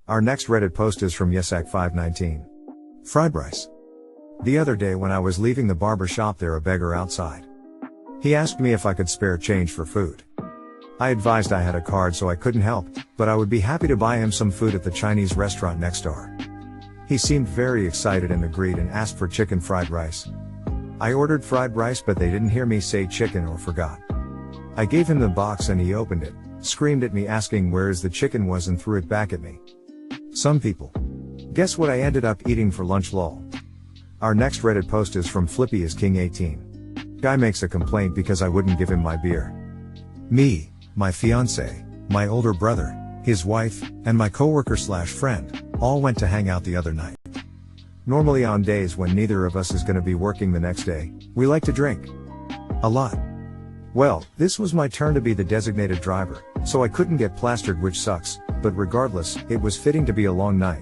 Our next Reddit post is from Yesak519. Fried rice. The other day when I was leaving the barber shop, there a beggar outside. He asked me if I could spare change for food. I advised I had a card so I couldn't help, but I would be happy to buy him some food at the Chinese restaurant next door. He seemed very excited and agreed and asked for chicken fried rice. I ordered fried rice, but they didn't hear me say chicken or forgot. I gave him the box and he opened it, screamed at me asking where the chicken was and threw it back at me. Some people. Guess what I ended up eating for lunch, lol. Our next Reddit post is from Flippy is King 18. Guy makes a complaint because I wouldn't give him my beer. Me, my fiance, my older brother, his wife, and my coworker/friend, all went to hang out the other night. Normally on days when neither of us is gonna be working the next day, we like to drink. A lot. Well, this was my turn to be the designated driver, so I couldn't get plastered, which sucks, but regardless, it was fitting to be a long night.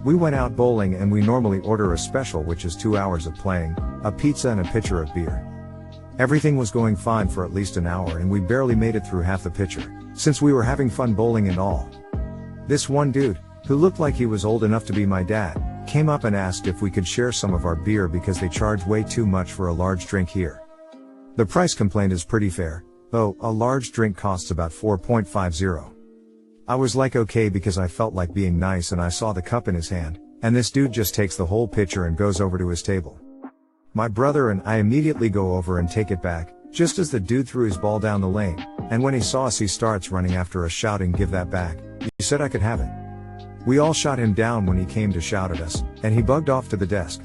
We went out bowling and we normally order a special, which is 2 hours of playing, a pizza and a pitcher of beer. Everything was going fine for at least an hour and we barely made it through half the pitcher, since we were having fun bowling and all. This one dude, who looked like he was old enough to be my dad, came up and asked if we could share some of our beer because they charge way too much for a large drink here. The price complaint is pretty fair, though a large drink costs about $4.50. I was like okay because I felt like being nice and I saw the cup in his hand, and this dude just takes the whole pitcher and goes over to his table. My brother and I immediately go over and take it back, just as the dude threw his ball down the lane, and when he saw us he starts running after us shouting, "Give that back, you said I could have it." We all shot him down when he came to shout at us, and he bugged off to the desk.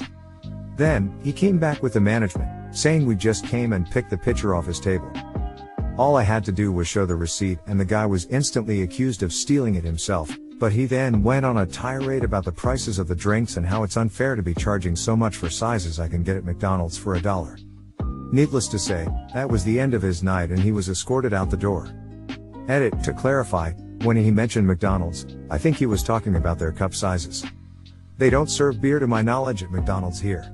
Then, he came back with the management, saying we just came and picked the pitcher off his table. All I had to do was show the receipt and the guy was instantly accused of stealing it himself, but he then went on a tirade about the prices of the drinks and how it's unfair to be charging so much for sizes I can get at McDonald's for $1. Needless to say, that was the end of his night and he was escorted out the door. Edit, to clarify, when he mentioned McDonald's, I think he was talking about their cup sizes. They don't serve beer to my knowledge at McDonald's here.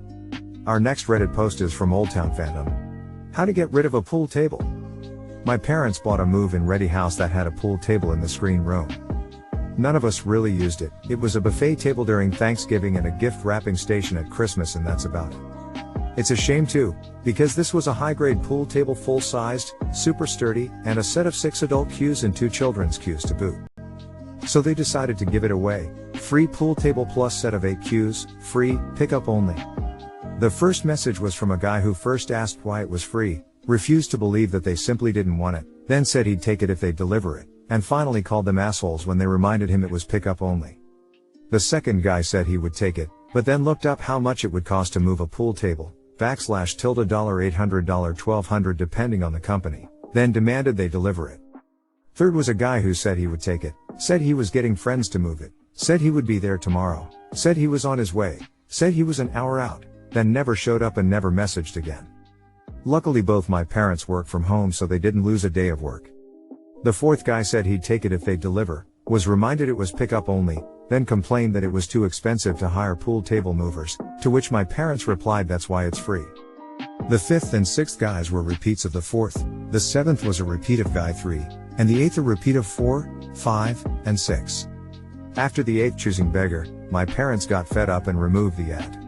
Our next Reddit post is from Old Town Fandom. How to get rid of a pool table. My parents bought a move-in ready house that had a pool table in the screen room. None of us really used it. It was a buffet table during Thanksgiving and a gift wrapping station at Christmas, and that's about it. It's a shame too, because this was a high-grade pool table, full-sized, super sturdy, and a set of 6 adult cues and 2 children's cues to boot. So they decided to give it away. Free pool table plus set of 8 cues, free, pickup only. The first message was from a guy who first asked why it was free, refused to believe that they simply didn't want it, then said he'd take it if they'd deliver it, and finally called them assholes when they reminded him it was pickup only. The second guy said he would take it, but then looked up how much it would cost to move a pool table, $800, $1,200 depending on the company, then demanded they deliver it. Third was a guy who said he would take it, said he was getting friends to move it, said he would be there tomorrow, said he was on his way, said he was an hour out, then never showed up and never messaged again. Luckily both my parents work from home so they didn't lose a day of work. The fourth guy said he'd take it if they'd deliver, was reminded it was pickup only, then complained that it was too expensive to hire pool table movers, to which my parents replied that's why it's free. The fifth and sixth guys were repeats of the fourth, the seventh was a repeat of guy 3, and the eighth a repeat of 4, 5, and 6. After the eighth choosing beggar, my parents got fed up and removed the ad.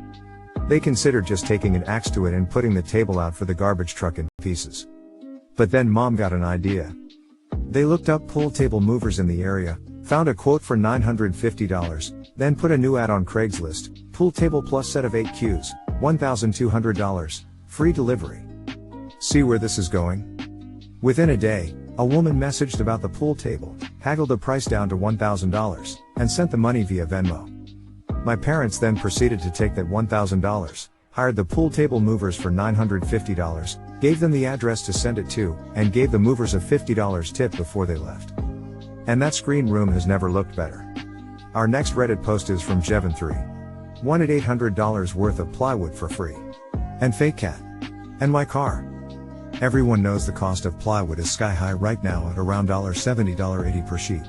They considered just taking an axe to it and putting the table out for the garbage truck in pieces. But then mom got an idea. They looked up pool table movers in the area, found a quote for $950, then put a new ad on Craigslist, pool table plus set of 8 cues, $1,200, free delivery. See where this is going? Within a day, a woman messaged about the pool table, haggled the price down to $1,000, and sent the money via Venmo. My parents then proceeded to take that $1,000, hired the pool table movers for $950, gave them the address to send it to, and gave the movers a $50 tip before they left. And that screen room has never looked better. Our next Reddit post is from Jevin3. Wanted $800 worth of plywood for free. And fake cat. And my car. Everyone knows the cost of plywood is sky high right now at around $70, $80 per sheet.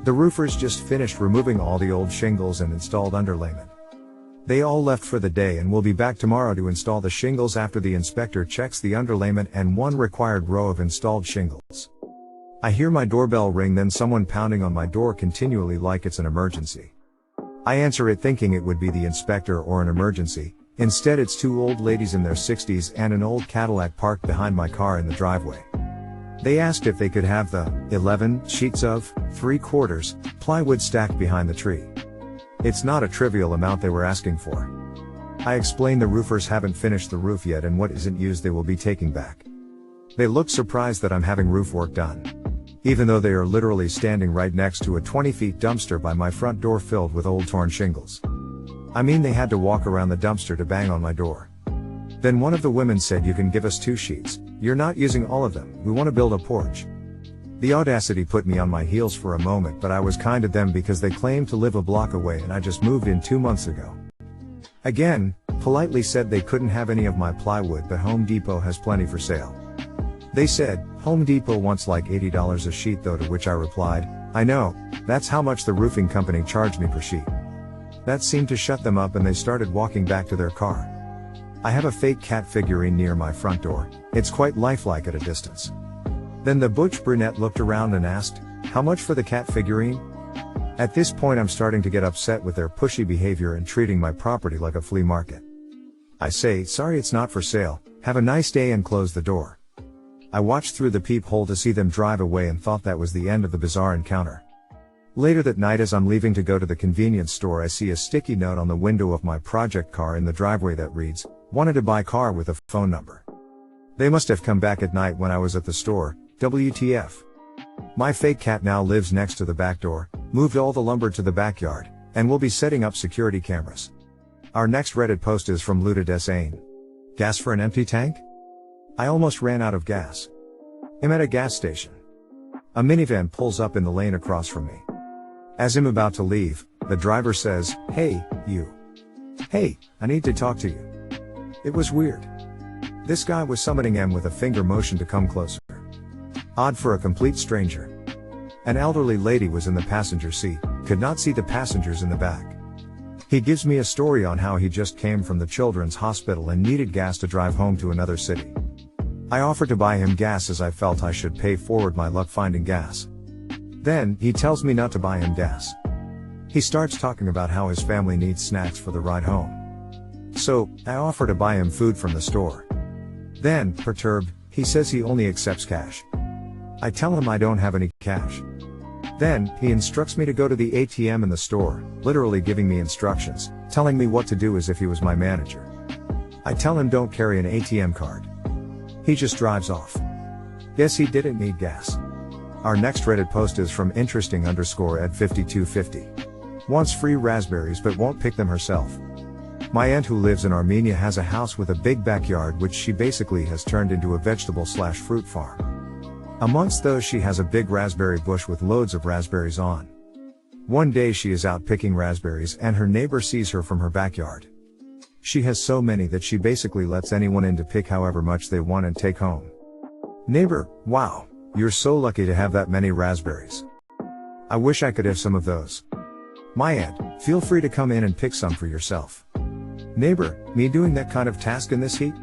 The roofers just finished removing all the old shingles and installed underlayment. They all left for the day and will be back tomorrow to install the shingles after the inspector checks the underlayment and one required row of installed shingles. I hear my doorbell ring, then someone pounding on my door continually like it's an emergency. I answer it thinking it would be the inspector or an emergency. Instead, it's two old ladies in their 60s and an old Cadillac parked behind my car in the driveway. They asked if they could have the 11 sheets of 3/4 plywood stacked behind the tree. It's not a trivial amount they were asking for. I explained the roofers haven't finished the roof yet and what isn't used they will be taking back. They look surprised that I'm having roof work done, even though they are literally standing right next to a 20-foot dumpster by my front door filled with old torn shingles. I mean, they had to walk around the dumpster to bang on my door. Then one of the women said, "You can give us 2 sheets. You're not using all of them. We want to build a porch." The audacity put me on my heels for a moment, but I was kind to them because they claimed to live a block away and I just moved in 2 months ago. Again, politely said they couldn't have any of my plywood, but Home Depot has plenty for sale. They said, "Home Depot wants like $80 a sheet though," to which I replied, "I know, that's how much the roofing company charged me per sheet." That seemed to shut them up and they started walking back to their car. I have a fake cat figurine near my front door. It's quite lifelike at a distance. Then the butch brunette looked around and asked, "How much for the cat figurine?" At this point I'm starting to get upset with their pushy behavior and treating my property like a flea market. I say, "Sorry, it's not for sale. Have a nice day," and close the door. I watched through the peephole to see them drive away and thought that was the end of the bizarre encounter. Later that night, as I'm leaving to go to the convenience store, I see a sticky note on the window of my project car in the driveway that reads, "Wanted to buy car with a phone number." They must have come back at night when I was at the store. WTF. My fake cat now lives next to the back door, moved all the lumber to the backyard, and will be setting up security cameras. Our next Reddit post is from Luda Desane. Gas for an empty tank? I almost ran out of gas. I'm at a gas station. A minivan pulls up in the lane across from me. As I'm about to leave, the driver says, "Hey, you. Hey, I need to talk to you." It was weird. This guy was summoning M with a finger motion to come closer. Odd for a complete stranger. An elderly lady was in the passenger seat, could not see the passengers in the back. He gives me a story on how he just came from the children's hospital and needed gas to drive home to another city. I offered to buy him gas as I felt I should pay forward my luck finding gas. Then, he tells me not to buy him gas. He starts talking about how his family needs snacks for the ride home. So, I offer to buy him food from the store. Then, perturbed, he says he only accepts cash. I tell him I don't have any cash. Then, he instructs me to go to the ATM in the store, literally giving me instructions, telling me what to do as if he was my manager. I tell him don't carry an ATM card. He just drives off. Guess he didn't need gas. Our next Reddit post is from interesting_@5250. Wants free raspberries but won't pick them herself. My aunt who lives in Armenia has a house with a big backyard which she basically has turned into a vegetable/fruit farm. Amongst those, she has a big raspberry bush with loads of raspberries on. One day she is out picking raspberries and her neighbor sees her from her backyard. She has so many that she basically lets anyone in to pick however much they want and take home. Neighbor, wow, you're so lucky to have that many raspberries. I wish I could have some of those. My aunt, feel free to come in and pick some for yourself. Neighbor, me doing that kind of task in this heat?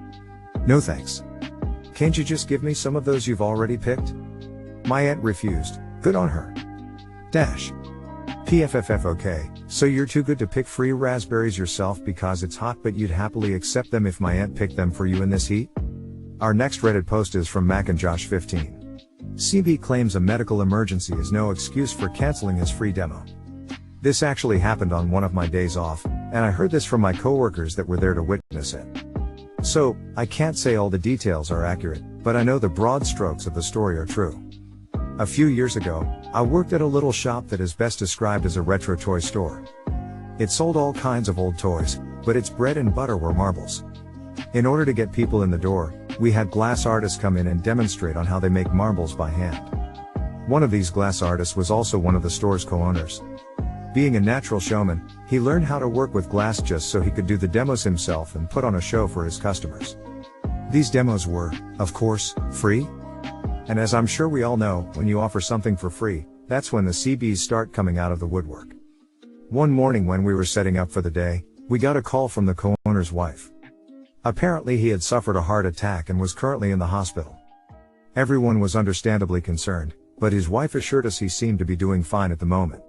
No thanks. Can't you just give me some of those you've already picked? My aunt refused. Good on her. PFFF. Okay, so you're too good to pick free raspberries yourself because it's hot, but you'd happily accept them if my aunt picked them for you in this heat? Our next Reddit post is from Mac and Josh 15. CB claims a medical emergency is no excuse for canceling his free demo. This actually happened on one of my days off, and I heard this from my coworkers that were there to witness it. So, I can't say all the details are accurate, but I know the broad strokes of the story are true. A few years ago, I worked at a little shop that is best described as a retro toy store. It sold all kinds of old toys, but its bread and butter were marbles. In order to get people in the door, we had glass artists come in and demonstrate on how they make marbles by hand. One of these glass artists was also one of the store's co-owners. Being a natural showman, he learned how to work with glass just so he could do the demos himself and put on a show for his customers. These demos were, of course, free. And as I'm sure we all know, when you offer something for free, that's when the CBs start coming out of the woodwork. One morning when we were setting up for the day, we got a call from the co-owner's wife. Apparently he had suffered a heart attack and was currently in the hospital. Everyone was understandably concerned, but his wife assured us he seemed to be doing fine at the moment.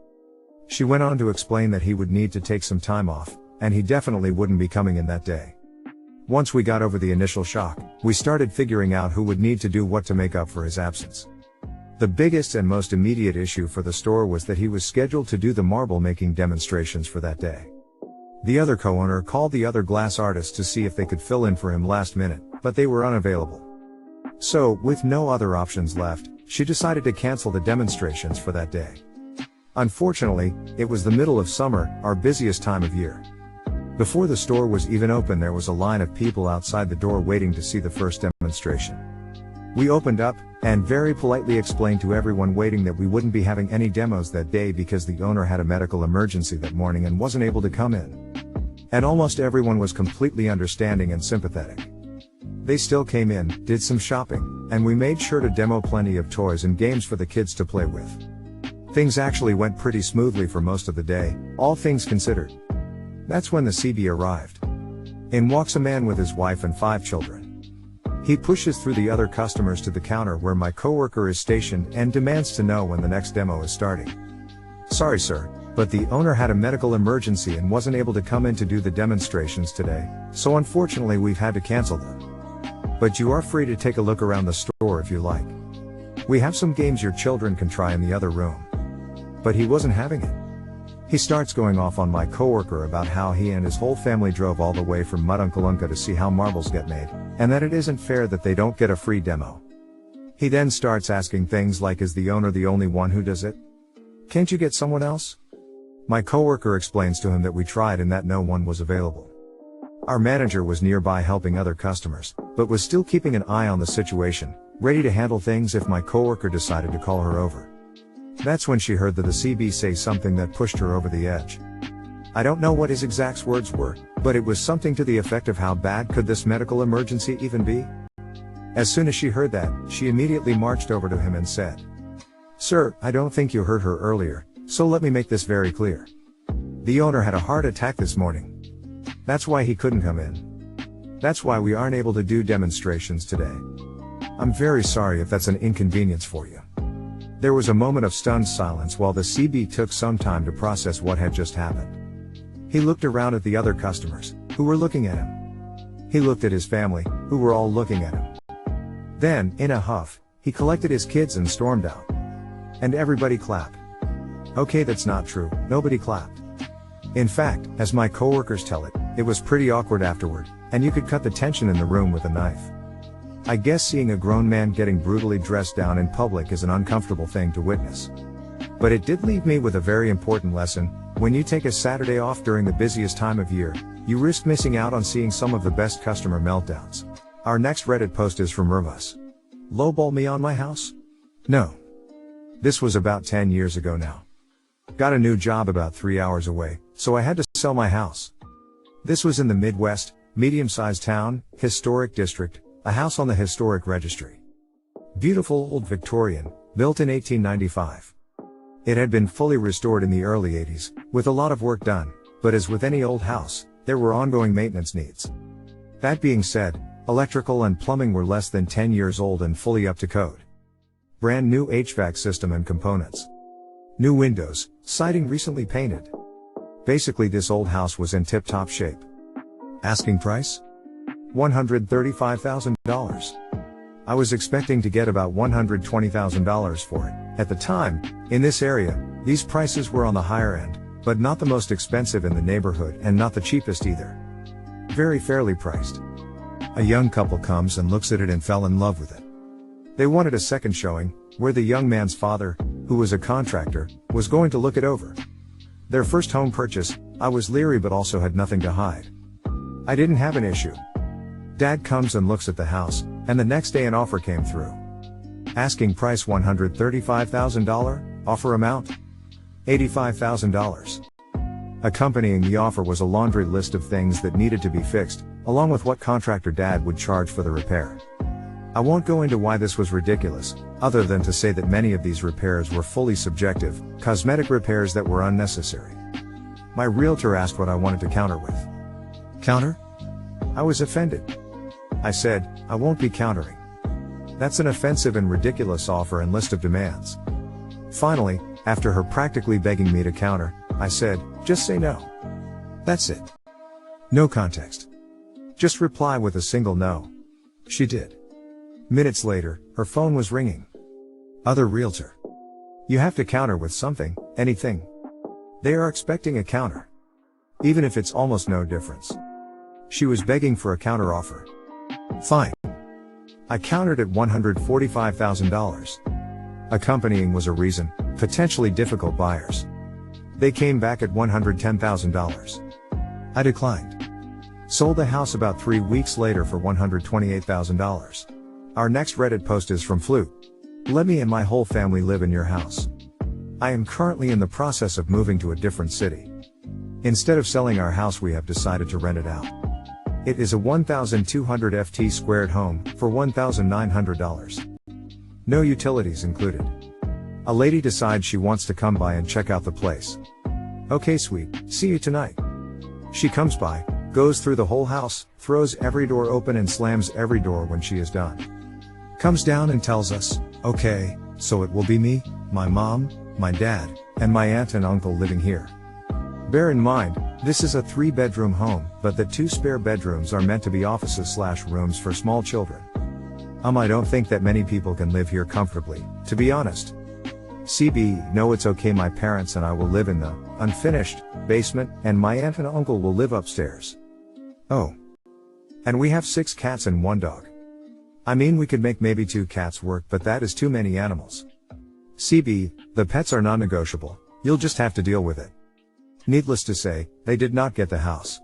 She went on to explain that he would need to take some time off, and he definitely wouldn't be coming in that day. Once we got over the initial shock, we started figuring out who would need to do what to make up for his absence. The biggest and most immediate issue for the store was that he was scheduled to do the marble making demonstrations for that day. The other co-owner called the other glass artists to see if they could fill in for him last minute, but they were unavailable. So, with no other options left, she decided to cancel the demonstrations for that day. Unfortunately, it was the middle of summer, our busiest time of year. Before the store was even open, there was a line of people outside the door waiting to see the first demonstration. We opened up, and very politely explained to everyone waiting that we wouldn't be having any demos that day because the owner had a medical emergency that morning and wasn't able to come in. And almost everyone was completely understanding and sympathetic. They still came in, did some shopping, and we made sure to demo plenty of toys and games for the kids to play with. Things actually went pretty smoothly for most of the day, all things considered. That's when the CB arrived. In walks a man with his wife and 5 children. He pushes through the other customers to the counter where my coworker is stationed and demands to know when the next demo is starting. Sorry sir, but the owner had a medical emergency and wasn't able to come in to do the demonstrations today, so unfortunately we've had to cancel them. But you are free to take a look around the store if you like. We have some games your children can try in the other room. But he wasn't having it. He starts going off on my coworker about how he and his whole family drove all the way from Mudunkalunka to see how marbles get made, and that it isn't fair that they don't get a free demo. He then starts asking things like, is the owner the only one who does it? Can't you get someone else? My coworker explains to him that we tried and that no one was available. Our manager was nearby helping other customers, but was still keeping an eye on the situation, ready to handle things if my coworker decided to call her over. That's when she heard the CB say something that pushed her over the edge. I don't know what his exact words were, but it was something to the effect of how bad could this medical emergency even be? As soon as she heard that, she immediately marched over to him and said, "Sir, I don't think you heard her earlier, so let me make this very clear. The owner had a heart attack this morning. That's why he couldn't come in. That's why we aren't able to do demonstrations today. I'm very sorry if that's an inconvenience for you." There was a moment of stunned silence while the CB took some time to process what had just happened. He looked around at the other customers, who were looking at him. He looked at his family, who were all looking at him. Then, in a huff, he collected his kids and stormed out. And everybody clapped. Okay, that's not true, nobody clapped. In fact, as my coworkers tell it, it was pretty awkward afterward, and you could cut the tension in the room with a knife. I guess seeing a grown man getting brutally dressed down in public is an uncomfortable thing to witness. But it did leave me with a very important lesson: when you take a Saturday off during the busiest time of year, you risk missing out on seeing some of the best customer meltdowns. Our next Reddit post is from Rivas. Lowball me on my house? No. This was about 10 years ago now. Got a new job about 3 hours away, so I had to sell my house. This was in the Midwest, medium-sized town, historic district, a house on the historic registry. Beautiful old Victorian, built in 1895. It had been fully restored in the early 80s, with a lot of work done, but as with any old house, there were ongoing maintenance needs. That being said, electrical and plumbing were less than 10 years old and fully up to code. Brand new HVAC system and components. New windows, siding recently painted. Basically this old house was in tip-top shape. Asking price? $135,000. I was expecting to get about $120,000 for it. At the time, in this area, these prices were on the higher end, but not the most expensive in the neighborhood and not the cheapest either. Very fairly priced. A young couple comes and looks at it and fell in love with it. They wanted a second showing, where the young man's father, who was a contractor, was going to look it over. Their first home purchase, I was leery but also had nothing to hide. I didn't have an issue. Dad comes and looks at the house, and the next day an offer came through. Asking price $135,000, offer amount $85,000. Accompanying the offer was a laundry list of things that needed to be fixed, along with what contractor Dad would charge for the repair. I won't go into why this was ridiculous, other than to say that many of these repairs were fully subjective, cosmetic repairs that were unnecessary. My realtor asked what I wanted to counter with. Counter? I was offended. I said, I won't be countering. That's an offensive and ridiculous offer and list of demands. Finally, after her practically begging me to counter, I said, "Just say no. That's it. No context. Just reply with a single no." She did. Minutes later, her phone was ringing. Other realtor. "You have to counter with something, anything. They are expecting a counter. Even if it's almost no difference." She was begging for a counter offer. Fine. I countered at $145,000. Accompanying was a reason, potentially difficult buyers. They came back at $110,000. I declined. Sold the house about 3 weeks later for $128,000. Our next Reddit post is from Flute. "Let me and my whole family live in your house. I am currently in the process of moving to a different city. Instead of selling our house, we have decided to rent it out. It is a 1,200 ft squared home for $1,900. No utilities included. A lady decides she wants to come by and check out the place. Okay, sweet, see you tonight." She comes by, goes through the whole house, throws every door open and slams every door when she is done. Comes down and tells us, "Okay, so it will be me, my mom, my dad, and my aunt and uncle living here. Bear in mind, this is a 3-bedroom home, but the 2 spare bedrooms are meant to be offices/rooms for small children. I don't think that many people can live here comfortably, to be honest. CB, no, it's okay, my parents and I will live in the unfinished basement, and my aunt and uncle will live upstairs. Oh. And we have 6 cats and 1 dog. I mean, we could make maybe 2 cats work, but that is too many animals. CB, the pets are non-negotiable, you'll just have to deal with it." Needless to say, they did not get the house.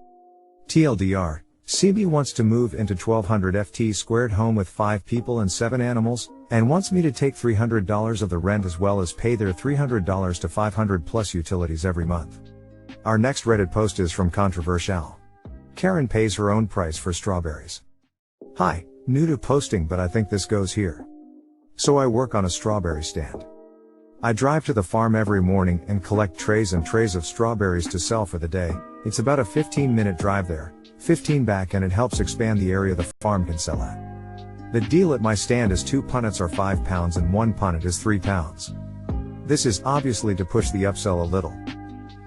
TLDR, CB wants to move into 1,200 ft squared home with 5 people and 7 animals, and wants me to take $300 of the rent as well as pay their $300 to $500 plus utilities every month. Our next Reddit post is from Controversial. Karen pays her own price for strawberries. "Hi, new to posting, but I think this goes here. So I work on a strawberry stand. I drive to the farm every morning and collect trays and trays of strawberries to sell for the day. It's about a 15-minute drive there, 15 back, and it helps expand the area the farm can sell at. The deal at my stand is 2 punnets are 5 pounds and 1 punnet is 3 pounds. This is obviously to push the upsell a little.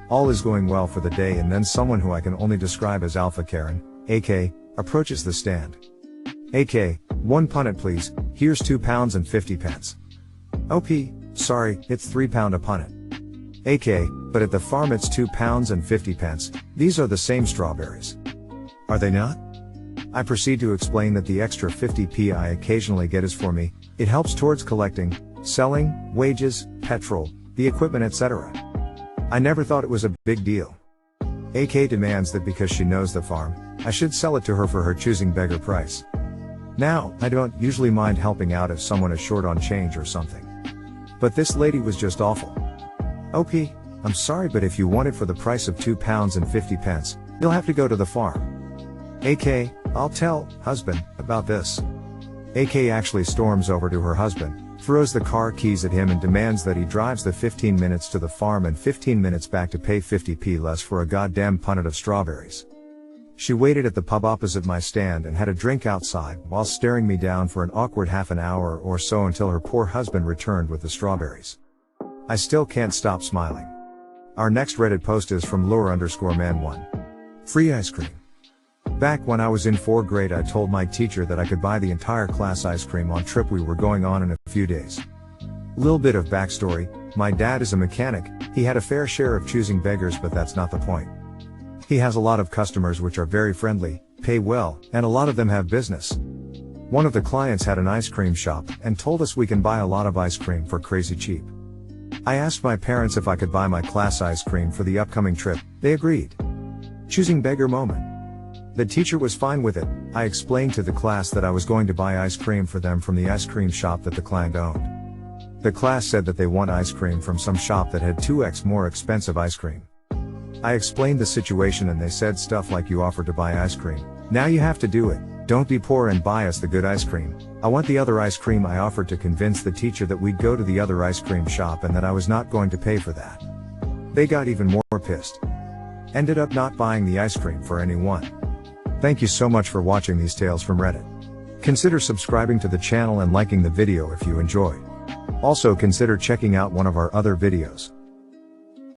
All is going well for the day, and then someone who I can only describe as Alpha Karen, AK, approaches the stand. AK, 1 punnet please, here's 2 pounds and 50 pence. OP, sorry, it's 3 pound a punnet. AK, but at the farm it's 2 pounds and 50 pence, these are the same strawberries. Are they not? I proceed to explain that the extra 50p I occasionally get is for me, it helps towards collecting, selling, wages, petrol, the equipment, etc. I never thought it was a big deal. AK demands that because she knows the farm, I should sell it to her for her choosing beggar price. Now, I don't usually mind helping out if someone is short on change or something. But this lady was just awful. OP, I'm sorry, but if you want it for the price of 2 pounds and 50 pence, you'll have to go to the farm. AK, I'll tell, husband, about this. AK actually storms over to her husband, throws the car keys at him and demands that he drives the 15 minutes to the farm and 15 minutes back to pay 50p less for a goddamn punnet of strawberries. She waited at the pub opposite my stand and had a drink outside while staring me down for an awkward half an hour or so until her poor husband returned with the strawberries. I still can't stop smiling. Our next Reddit post is from lure_man1. Free ice cream. Back when I was in 4th grade, I told my teacher that I could buy the entire class ice cream on trip we were going on in a few days. Little bit of backstory, my dad is a mechanic, he had a fair share of choosing beggars, but that's not the point. He has a lot of customers which are very friendly, pay well, and a lot of them have business. One of the clients had an ice cream shop and told us we can buy a lot of ice cream for crazy cheap. I asked my parents if I could buy my class ice cream for the upcoming trip, they agreed. Choosing beggar moment. The teacher was fine with it. I explained to the class that I was going to buy ice cream for them from the ice cream shop that the client owned. The class said that they want ice cream from some shop that had 2x more expensive ice cream. I explained the situation and they said stuff like, "You offered to buy ice cream, now you have to do it, don't be poor and buy us the good ice cream. I want the other ice cream." I offered to convince the teacher that we'd go to the other ice cream shop and that I was not going to pay for that. They got even more pissed. Ended up not buying the ice cream for anyone. Thank you so much for watching these tales from Reddit. Consider subscribing to the channel and liking the video if you enjoyed. Also consider checking out one of our other videos.